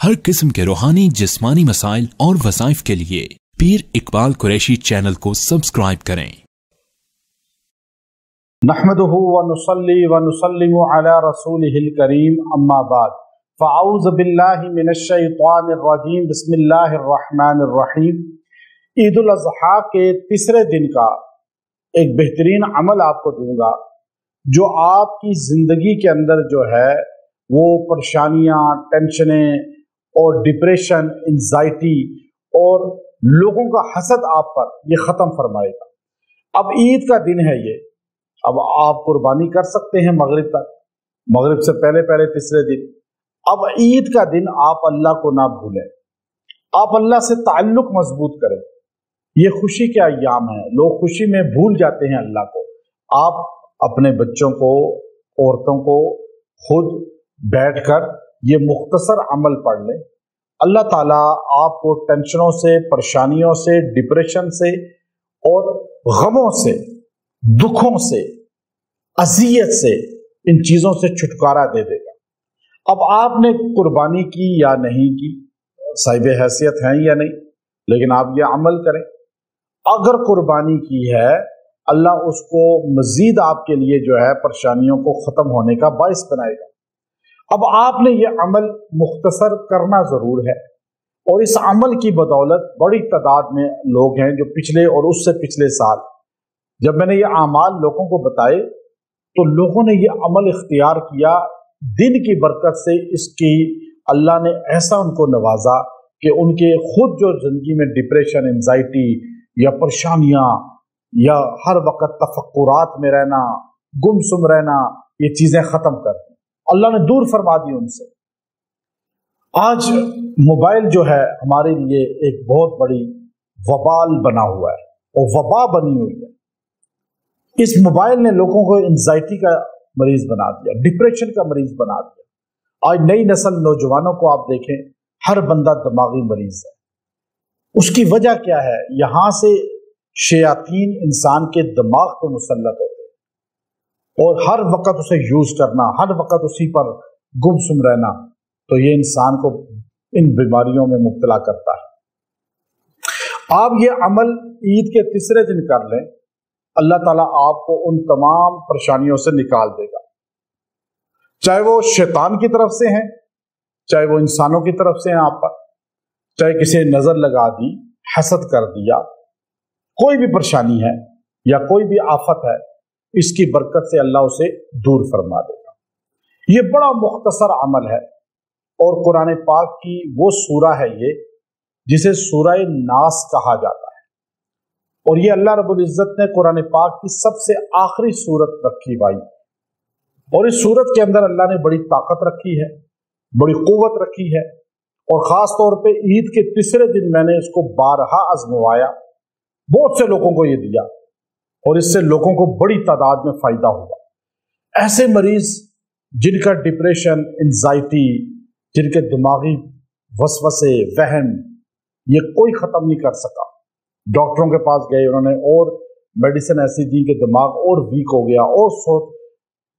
हर किस्म के रूहानी जिस्मानी मसाइल और वज़ाइफ के लिए पीर इकबाल कुरैशी चैनल को सब्सक्राइब करें। नहमदुहु व नुसल्ली व नुसल्लिमु अला रसूलिहिल करीम, अम्मा बाद, फ़अऊज़ु बिल्लाहि मिनश शैतानिर रजीम, बिस्मिल्लाहिर रहमानिर रहीम। ईद उल अज़हा के तीसरे दिन का एक बेहतरीन अमल आपको दूंगा जो आपकी ज़िंदगी के अंदर जो है वो परेशानियाँ, टेंशनें और डिप्रेशन, एंजाइटी और लोगों का हसद आप पर ये ख़त्म फरमाएगा। अब ईद का दिन है ये, अब आप कुर्बानी कर सकते हैं मगरिब तक, मगरिब से पहले पहले तीसरे दिन। अब ईद का दिन आप अल्लाह को ना भूलें, आप अल्लाह से ताल्लुक मजबूत करें। ये खुशी के अय्याम है, लोग खुशी में भूल जाते हैं अल्लाह को। आप अपने बच्चों को, औरतों को खुद बैठकर ये मुख्तसर अमल पढ़ लें। अल्लाह ताला आपको टेंशनों से, परेशानियों से, डिप्रेशन से और गमों से, दुखों से, अज़ियत से, इन चीज़ों से छुटकारा दे देगा। अब आपने कुर्बानी की या नहीं की, साहिब हैसियत हैं या नहीं, लेकिन आप ये अमल करें। अगर कुर्बानी की है, अल्लाह उसको मजीद आपके लिए जो है परेशानियों को ख़त्म होने का बाइस बनाएगा। अब आपने ये अमल मुख्तसर करना ज़रूर है, और इस अमल की बदौलत बड़ी तादाद में लोग हैं जो पिछले और उससे पिछले साल जब मैंने ये अमाल लोगों को बताए तो लोगों ने ये अमल इख्तियार किया। दिन की बरकत से इसकी अल्लाह ने ऐसा उनको नवाजा कि उनके खुद जो ज़िंदगी में डिप्रेशन, एंजाइटी या परेशानियाँ या हर वक्त तफक्कुरात में रहना, गुमसुम रहना, ये चीज़ें ख़त्म कर दी, अल्लाह ने दूर फरमा दी उनसे। आज मोबाइल जो है हमारे लिए एक बहुत बड़ी वबाल बना हुआ है और वबा बनी हुई है। इस मोबाइल ने लोगों को एंजाइटी का मरीज बना दिया, डिप्रेशन का मरीज बना दिया। आज नई नस्ल नौजवानों को आप देखें, हर बंदा दिमागी मरीज है। उसकी वजह क्या है? यहां से शयातीन इंसान के दिमाग पे मुसल्लत होते हैं और हर वक्त उसे यूज करना, हर वक्त उसी पर गुमसुम रहना, तो ये इंसान को इन बीमारियों में मुब्तला करता है। आप ये अमल ईद के तीसरे दिन कर लें, अल्लाह ताला आपको उन तमाम परेशानियों से निकाल देगा, चाहे वो शैतान की तरफ से हैं, चाहे वो इंसानों की तरफ से हैं आप पर, चाहे किसी नजर लगा दी, हसद कर दिया, कोई भी परेशानी है या कोई भी आफत है, इसकी बरकत से अल्लाह उसे दूर फरमा देगा। ये बड़ा मुख्तसर अमल है और कुरान पाक की वो सूरा है ये जिसे सूरा नास कहा जाता है, और ये अल्लाह रब्बुल इज्जत ने कुरान पाक की सबसे आखिरी सूरत रखी भाई। और इस सूरत के अंदर अल्लाह ने बड़ी ताकत रखी है, बड़ी कुव्वत रखी है, और खास तौर पे ईद के तीसरे दिन मैंने इसको बारहा आजमवाया, बहुत से लोगों को ये दिया और इससे लोगों को बड़ी तादाद में फायदा हुआ। ऐसे मरीज जिनका डिप्रेशन, एंजाइटी, जिनके दिमागी वसवसे, वहम, ये कोई खत्म नहीं कर सका, डॉक्टरों के पास गए, उन्होंने और मेडिसिन ऐसी दी कि दिमाग और वीक हो गया, और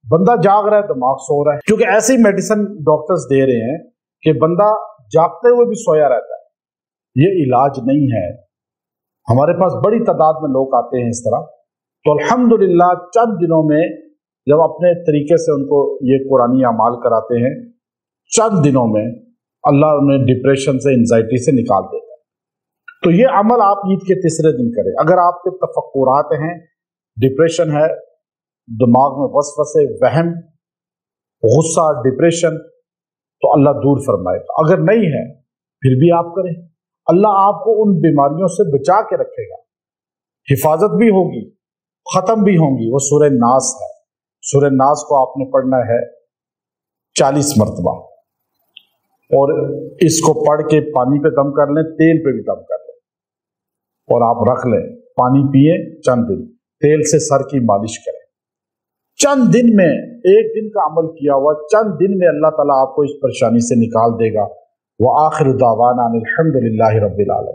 बंदा जाग रहा है, दिमाग सो रहा है, क्योंकि ऐसी मेडिसिन डॉक्टर्स दे रहे हैं कि बंदा जागते हुए भी सोया रहता है। ये इलाज नहीं है। हमारे पास बड़ी तादाद में लोग आते हैं इस तरह, तो अल्हम्दुलिल्लाह चंद दिनों में जब अपने तरीके से उनको ये कुरानी अमाल कराते हैं, चंद दिनों में अल्लाह उन्हें डिप्रेशन से, एंजाइटी से निकाल देता है। तो ये अमल आप ईद के तीसरे दिन करें। अगर आपके तफक्कुरात हैं, डिप्रेशन है, दिमाग में वसवसे, वहम, गुस्सा, डिप्रेशन, तो अल्लाह दूर फरमाएगा। अगर नहीं है फिर भी आप करें, अल्लाह आपको उन बीमारियों से बचा के रखेगा, हिफाजत भी होगी, खत्म भी होंगी। वो सूरह नास है, सूरह नास को आपने पढ़ना है 40 मरतबा, और इसको पढ़ के पानी पे दम कर लें, तेल पे भी दम कर लें, और आप रख लें, पानी पिए चंद दिन, तेल से सर की मालिश करें। चंद दिन में, एक दिन का अमल किया हुआ चंद दिन में अल्लाह ताला आपको इस परेशानी से निकाल देगा। व आखिर दावाना अनिल हम्दुलिल्लाहि रब्बिल आलमीन।